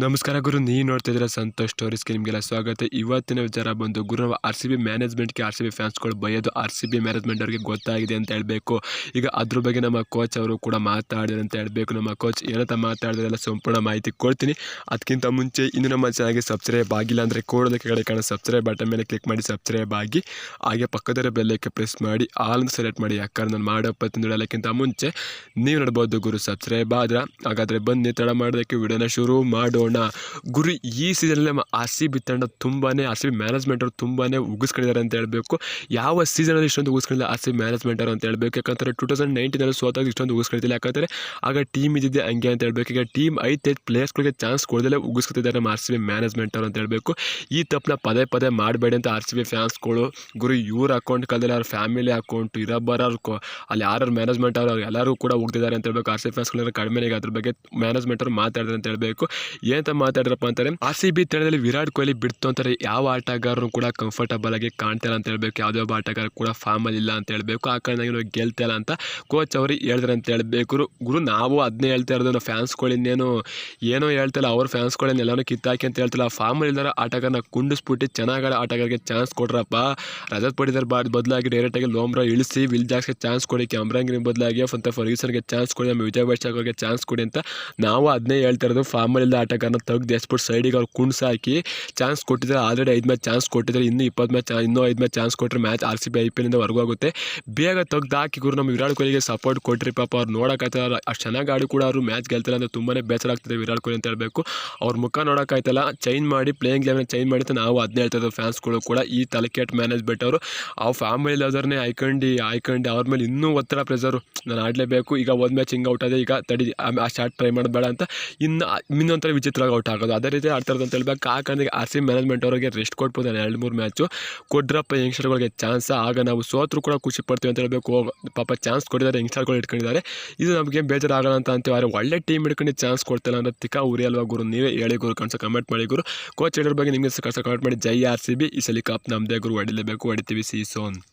ನಮಸ್ಕಾರ ಗುರು, ನೀವು ನೋಡ್ತಾ ಇದ್ದೀರಾ ಸಂತೋಷ್ ಸ್ಟೋರೀಸ್ಗೆ ನಿಮಗೆಲ್ಲ ಸ್ವಾಗತ. ಇವತ್ತಿನ ವಿಚಾರ ಬಂದು ಗುರು, ನಾವು RCB ಮ್ಯಾನೇಜ್ಮೆಂಟ್ಗೆ RCB ಫ್ಯಾನ್ಸ್ಗಳು ಬೈಯೋದು RCB ಮ್ಯಾನೇಜ್ಮೆಂಟ್ ಅವ್ರಿಗೆ ಗೊತ್ತಾಗಿದೆ ಅಂತ ಹೇಳಬೇಕು. ಈಗ ಅದ್ರ ಬಗ್ಗೆ ನಮ್ಮ ಕೋಚ್ ಅವರು ಕೂಡ ಮಾತಾಡಿದ್ರು ಅಂತ ಹೇಳಬೇಕು. ನಮ್ಮ ಕೋಚ್ ಏನಂತ ಮಾತಾಡಿದ್ರೆಲ್ಲ ಸಂಪೂರ್ಣ ಮಾಹಿತಿ ಕೊಡ್ತೀನಿ. ಅದಕ್ಕಿಂತ ಮುಂಚೆ ಇನ್ನು ನಮ್ಮ ಚಾನಲ್ಗೆ ಸಬ್ಸ್ಕ್ರೈಬ್ ಆಗಿಲ್ಲ ಅಂದರೆ ಕೂಡಲೇ ಕೆಳಗಡೆ ಕಾಣೋ ಸಬ್ಸ್ಕ್ರೈಬ್ ಬಟನ್ ಮೇಲೆ ಕ್ಲಿಕ್ ಮಾಡಿ ಸಬ್ಸ್ಕ್ರೈಬ್ ಆಗಿ, ಹಾಗೆ ಪಕ್ಕದ ಬೆಲ್ಲಕ್ಕೆ ಪ್ರೆಸ್ ಮಾಡಿ ಆಲ್ ಅಂತ ಸೆಲೆಕ್ಟ್ ಮಾಡಿ. ಯಾಕಂದ್ರೆ ನಾನು ಮಾಡೋ ಪ್ರತಿಯೊಂದಕ್ಕಿಂತ ಮುಂಚೆ ನೀವು ನೋಡ್ಬೋದು ಗುರು. ಸಬ್ಸ್ಕ್ರೈಬ್ ಆದ್ರೆ ಹಾಗಾದರೆ ಬನ್ನಿ, ತಡ ಮಾಡೋದಕ್ಕೆ ವಿಡಿಯೋನ ಶುರು ಮಾಡೋಣ. ಗುರು, ಈ ಸೀಸನಲ್ಲಿ ನಮ್ಮ RCB ತಂಡ RCB ಮ್ಯಾನೇಜ್ಮೆಂಟ್ ಅವರು ತುಂಬಾ ಉಗಿಸ್ಕೊಂಡಿದ್ದಾರೆ ಅಂತ ಹೇಳಬೇಕು. ಯಾವ ಸೀಸನಲ್ಲಿ ಇಷ್ಟೊಂದು ಉಗಿಸ್ಕೊಂಡಿಲ್ಲ RCB ಮ್ಯಾನೇಜ್ಮೆಂಟ್ ಅವರು ಅಂತ ಹೇಳಬೇಕು. ಯಾಕಂದರೆ 2019 ಸೋತಾಗ ಇಷ್ಟೊಂದು ಉಗಿಸ್ಕೊಂಡಿಲ್ಲ. ಯಾಕಂದರೆ ಆಗ ಟೀಮ್ ಇದ್ದಿದ್ದೆ ಹಂಗೆ ಅಂತ ಹೇಳಬೇಕು. ಈಗ ಟೀಮ್ ಐತೆ, ಪ್ಲೇಯರ್ಸ್ಗಳಿಗೆ ಚಾನ್ಸ್ ಕೊಡದಲ್ಲೇ ಉಗಿಸ್ಕೊತಿದ್ದಾರೆ ನಮ್ಮ RCB ಮ್ಯಾನೇಜ್ಮೆಂಟ್ ಅವರು ಅಂತ ಹೇಳಬೇಕು. ಈ ತಪ್ಪನ್ನ ಪದೇ ಪದೇ ಮಾಡಬೇಡಿ ಅಂತ RCB ಫ್ಯಾನ್ಸ್ಗಳು ಗುರು, ಇವ್ರ ಅಕೌಂಟ್ ಕಾಲದಲ್ಲಿ ಅವ್ರ ಫ್ಯಾಮಿಲಿ ಅಕೌಂಟ್ ಇರಬಾರವ್ರು ಅಲ್ಲಿ ಯಾರು ಮ್ಯಾನೇಜ್ಮೆಂಟ್ ಅವರು ಎಲ್ಲರೂ ಕೂಡ ಹೋಗ್ತಿದ್ದಾರೆ ಅಂತ ಹೇಳಬೇಕು. RCB ಫ್ಯಾನ್ಸ್ಗಳು ಕಡಿಮೆ ಈಗ ಅದ್ರ ಬಗ್ಗೆ ಮ್ಯಾನೇಜ್ಮೆಂಟ್ ಅವರು ಮಾತಾಡಿದ್ರೆ ಅಂತ ಹೇಳಬೇಕು. ಏನಂತ ಮಾತಾಡ್ರಪ್ಪ ಅಂತಾರೆ, RCB ತಂಡದಲ್ಲಿ ವಿರಾಟ್ ಕೊಹ್ಲಿ ಬಿಡ್ತು ಅಂತಾರೆ. ಯಾವ ಆಟಗಾರರು ಕೂಡ ಕಂಫರ್ಟಬಲ್ ಆಗಿ ಕಾಣ್ತಿಲ್ಲ ಅಂತ ಹೇಳ್ಬೇಕು. ಯಾವುದೇ ಒಬ್ಬ ಆಟಗಾರ ಕೂಡ ಫಾರ್ಮಲ್ಲಿ ಇಲ್ಲ ಅಂತ ಹೇಳಬೇಕು. ಆ ಕಾರಣವಾಗಿ ನಾವು ಗೆಲ್ತಾ ಇಲ್ಲ ಅಂತ ಕೋಚ್ ಅವರು ಹೇಳಿದ್ರೆ ಅಂತ ಹೇಳಬೇಕು. ಗುರು, ನಾವು ಅದನ್ನೇ ಹೇಳ್ತಾ ಇರೋದು. ನಾವು ಫ್ಯಾನ್ಸ್ಗಳು ಇನ್ನೇನು ಏನೋ ಹೇಳ್ತಿಲ್ಲ, ಅವ್ರ ಫ್ಯಾನ್ಸ್ಗಳನ್ನ ಎಲ್ಲನೂ ಕಿತ್ತಾಕಿ ಅಂತ ಹೇಳ್ತಿಲ್ಲ. ಫಾರ್ಮಲ್ಲಿ ಇಲ್ದಾರ ಆಟಗಾರನ ಕುಂಡಿಸ್ಬಿಟ್ಟು ಚೆನ್ನಾಗಿ ಆಟಗಾರರಿಗೆ ಚಾನ್ಸ್ ಕೊಡ್ರಪ್ಪ. ರಜತ್ ಪಡಿದಾರ್ ಬದಲಾಗಿ ಡೈರೆಕ್ಟಾಗಿ ಲೋಮ್ರಾ ಇಳಿಸಿ ವಿಲ್ ಜಾಕ್ಸ್ಗೆ ಚಾನ್ಸ್ ಕೊಡಿ, ಕ್ಯಾಮ್ರಾಂಗಿನ ಬದಲಾಗಿ ಫರ್ಗೂಸನ್ಗೆ ಚಾನ್ಸ್ ಕೊಡಿ, ನಮ್ಮ ವಿಜಯ್ ವೈಶಾಖ್ ಅವ್ರಿಗೆ ಚಾನ್ಸ್ ಕೊಡಿ ಅಂತ ನಾವು ಅದನ್ನೇ ಹೇಳ್ತಾ ಇರೋದು. ಫಾರ್ಮಲ್ಲಿದ್ದ ಆಟಗಾರನ ತೆಗ್ದು ಎಸ್ಬಿಟ್ಟು ಸೈಡಿಗೆ ಅವ್ರು ಕುಣ್ಸಾಕಿ ಚಾನ್ಸ್ ಕೊಟ್ಟಿದ್ದಾರೆ. ಆಲ್ರೆಡಿ 5 ಮ್ಯಾಚ್ ಚಾನ್ಸ್ ಕೊಟ್ಟಿದ್ದಾರೆ. ಇನ್ನೂ 5 ಮ್ಯಾಚ್ ಚಾನ್ಸ್ ಕೊಟ್ಟರೆ ಮ್ಯಾಚ್ RCB IPL ಇಂದ ಹೊರಗೋಗುತ್ತೆ. ಬೇಗ ತೆಗ್ದು ಹಾಕಿ ಗುರು. ನಮ್ಮ ವಿರಾಟ್ ಕೊಹ್ಲಿಗೆ ಸಪೋರ್ಟ್ ಕೊಟ್ಟರಿ. ಪಾಪ ಅವ್ರು ನೋಡೋಕ್ಕಾಯ್ತಲ್ಲ, ಅಷ್ಟು ಚೆನ್ನಾಗಿ ಆಡಿ ಕೂಡ ಅವರು ಮ್ಯಾಚ್ ಗೆಲ್ತಿಲ್ಲ ಅಂತ ತುಂಬಾ ಬೇಸರ ಆಗ್ತದೆ ವಿರಾಟ್ ಕೊಹ್ಲಿ ಅಂತ ಹೇಳಬೇಕು. ಅವ್ರ ಮುಖ ನೋಡೋಕ್ಕಾಯ್ತಲ್ಲ, ಚೇಂಜ್ ಮಾಡಿ ಪ್ಲೇಯಿಂಗ್ ಲೆವೆನ್ ಚೇಂಜ್ ಮಾಡಿ ಅಂತ ನಾವು ಅದನ್ನೇ ಹೇಳ್ತಾ ಇದ್ದೀವಿ. ಫ್ಯಾನ್ಸ್ಗಳು ಕೂಡ ಈ ತಲೆಕೆಟ್ ಮ್ಯಾನೇಜ್ಮೆಂಟ್ ಅವರು ಫ್ಯಾಮಿಲಿ ಅದರನ್ನೇ ಆಯ್ಕೊಂಡು ಅವ್ರ ಮೇಲೆ ಇನ್ನೂ ಒತ್ತಡ ಪ್ರೆಸರು. ನಾನು ಆಡಲೇಬೇಕು, ಈಗ ಒಂದು ಮ್ಯಾಚ್ ಹಿಂಗೆ ಔಟ್ ಆದೆ, ಈಗ ತಡಿ ಆ ಶಾರ್ಟ್ ಟ್ರೈ ಮಾಡಬೇಡ ಅಂತ ಇನ್ನೊಂಥರ ವಿಚಿತ್ರವಾಗಿ ಔಟ್ ಆಗೋದು. ಅದೇ ರೀತಿ ಆಡ್ತಾರದು ಅಂತ ಹೇಳ್ಬೇಕು. ಆ ಕಾರಣಕ್ಕೆ RCB ಮ್ಯಾನೇಜ್ಮೆಂಟ್ ಅವರಿಗೆ ರೆಸ್ಟ್ ಕೊಟ್ಬೋದು. 2-3 ಮ್ಯಾಚು ಕೊಡ್ರಪ್ಪ ಯಂಗ್ಸ್ಟರ್ಗಳಿಗೆ ಚಾನ್ಸ್. ಆಗ ನಾವು ಸೋತ್ರು ಕೂಡ ಖುಷಿ ಪಡ್ತೀವಿ ಅಂತ ಹೇಳಬೇಕು. ಪಾಪ ಚಾನ್ಸ್ ಕೊಟ್ಟಿದ್ದಾರೆ, ಯಂಗ್ಸ್ಟರ್ಗಳು ಇಟ್ಕೊಂಡಿದ್ದಾರೆ. ಇದು ನಮಗೆ ಬೇಜಾರಾಗಲ್ಲ ಅಂತ ಅಂತೀವಿ. ಆದರೆ ಒಳ್ಳೆ ಟೀಮ್ ಇಟ್ಕೊಂಡು ಚಾನ್ಸ್ ಕೊಡ್ತಿಲ್ಲ ಅಂದರೆ ತಿಕ್ಕ ಉರಿ ಅಲ್ವಾ ಗುರು. ನೀವೇ ಹೇಳಿ ಗುರು, ಕಮೆಂಟ್ ಮಾಡಿ ಗುರು. ಕೋಚ್ ಹೇಳಿದ್ರ ಬಗ್ಗೆ ನಿಮಗೆ ಕಮೆಂಟ್ ಮಾಡಿ. ಜೈ RCB, ಈ ಸಲ ಕಪ್ ನಮ್ಮದೇ ಗುರು. ಹೊಡಿಲೇಬೇಕು, ಹೊಡಿತೀವಿ. ಸಿ ಸೋನ್.